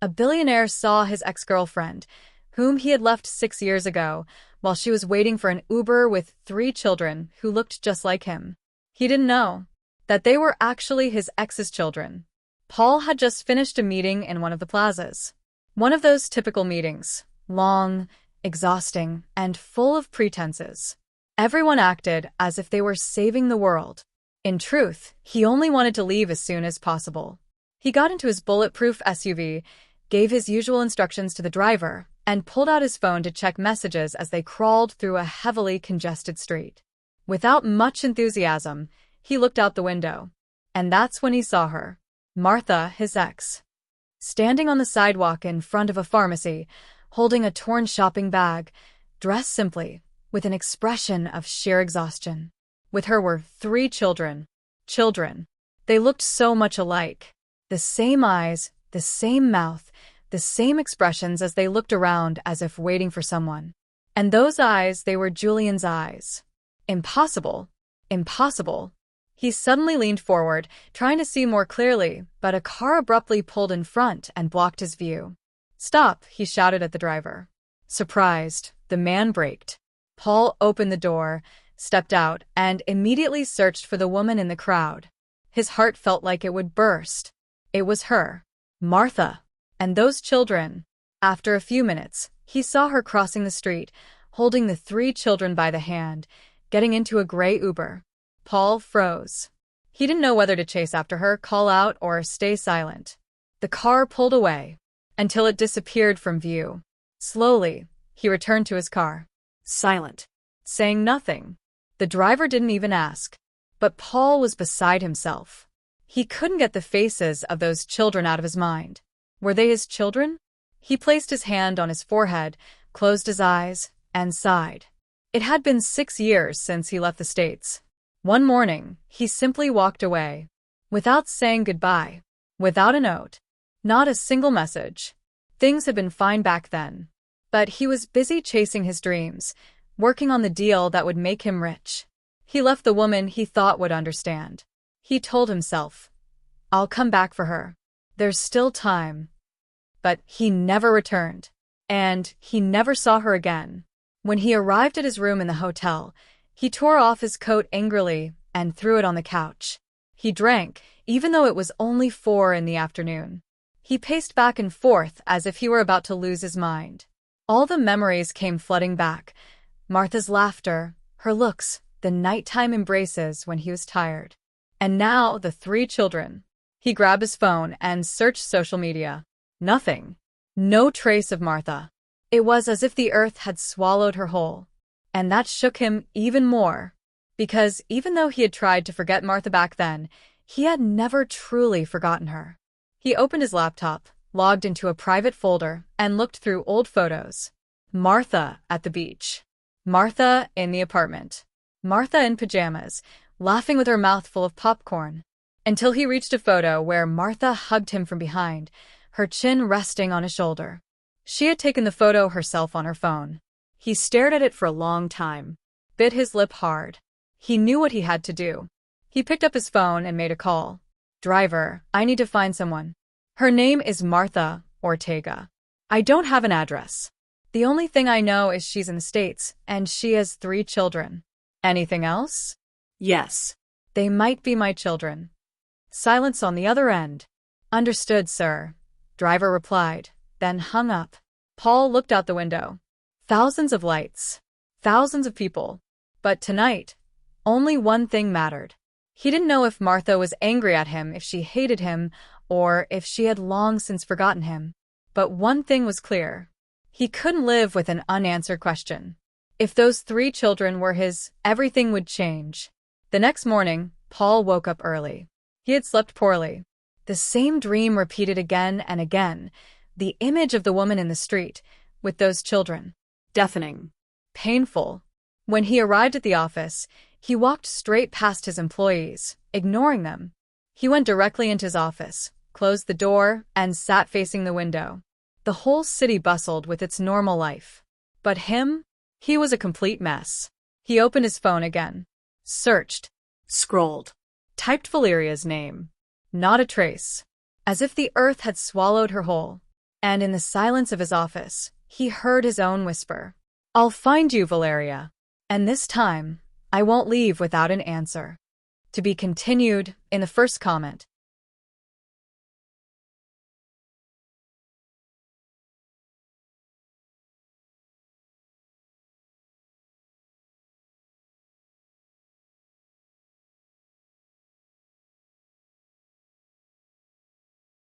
A billionaire saw his ex-girlfriend, whom he had left 6 years ago, while she was waiting for an Uber with 3 children who looked just like him. He didn't know that they were actually his ex's children. Paul had just finished a meeting in one of the plazas. One of those typical meetings, long, exhausting, and full of pretenses. Everyone acted as if they were saving the world. In truth, he only wanted to leave as soon as possible. He got into his bulletproof SUV, gave his usual instructions to the driver, and pulled out his phone to check messages as they crawled through a heavily congested street. Without much enthusiasm, he looked out the window. And that's when he saw her, Martha, his ex, standing on the sidewalk in front of a pharmacy, holding a torn shopping bag, dressed simply, with an expression of sheer exhaustion. With her were 3 children. Children. They looked so much alike. The same eyes, the same mouth, the same expressions as they looked around as if waiting for someone. And those eyes, they were Julian's eyes. Impossible. Impossible. He suddenly leaned forward, trying to see more clearly, but a car abruptly pulled in front and blocked his view. "Stop," he shouted at the driver. Surprised, the man braked. Paul opened the door, stepped out, and immediately searched for the woman in the crowd. His heart felt like it would burst. It was her, Martha, and those children. After a few minutes, he saw her crossing the street, holding the 3 children by the hand, getting into a gray Uber. Paul froze. He didn't know whether to chase after her, call out, or stay silent. The car pulled away, until it disappeared from view. Slowly, he returned to his car. Silent. Saying nothing. The driver didn't even ask. But Paul was beside himself. He couldn't get the faces of those children out of his mind. Were they his children? He placed his hand on his forehead, closed his eyes, and sighed. It had been 6 years since he left the States. One morning, he simply walked away, without saying goodbye, without a note, not a single message. Things had been fine back then. But he was busy chasing his dreams, working on the deal that would make him rich. He left the woman he thought would understand. He told himself, "I'll come back for her. There's still time." But he never returned. And he never saw her again. When he arrived at his room in the hotel, he tore off his coat angrily and threw it on the couch. He drank, even though it was only 4 in the afternoon. He paced back and forth as if he were about to lose his mind. All the memories came flooding back. Martha's laughter, her looks, the nighttime embraces when he was tired. And now the 3 children. He grabbed his phone and searched social media. Nothing. No trace of Martha. It was as if the earth had swallowed her whole. And that shook him even more. Because even though he had tried to forget Martha back then, he had never truly forgotten her. He opened his laptop, logged into a private folder, and looked through old photos. Martha at the beach. Martha in the apartment. Martha in pajamas, laughing with her mouth full of popcorn. Until he reached a photo where Martha hugged him from behind, her chin resting on his shoulder. She had taken the photo herself on her phone. He stared at it for a long time, bit his lip hard. He knew what he had to do. He picked up his phone and made a call. "Driver, I need to find someone. Her name is Martha Ortega. I don't have an address. The only thing I know is she's in the States, and she has 3 children. Anything else?" "Yes. They might be my children." Silence on the other end. "Understood, sir," driver replied, then hung up. Paul looked out the window. Thousands of lights. Thousands of people. But tonight, only one thing mattered. He didn't know if Martha was angry at him, if she hated him, or if she had long since forgotten him. But one thing was clear. He couldn't live with an unanswered question. If those 3 children were his, everything would change. The next morning, Paul woke up early. He had slept poorly. The same dream repeated again and again. The image of the woman in the street, with those children. Deafening. Painful. When he arrived at the office, he walked straight past his employees, ignoring them. He went directly into his office, closed the door, and sat facing the window. The whole city bustled with its normal life. But him? He was a complete mess. He opened his phone again. Searched. Scrolled. Typed Valeria's name. Not a trace. As if the earth had swallowed her whole. And in the silence of his office, he heard his own whisper. I'll find you, Valeria. And this time, I won't leave without an answer. To be continued in the first comment.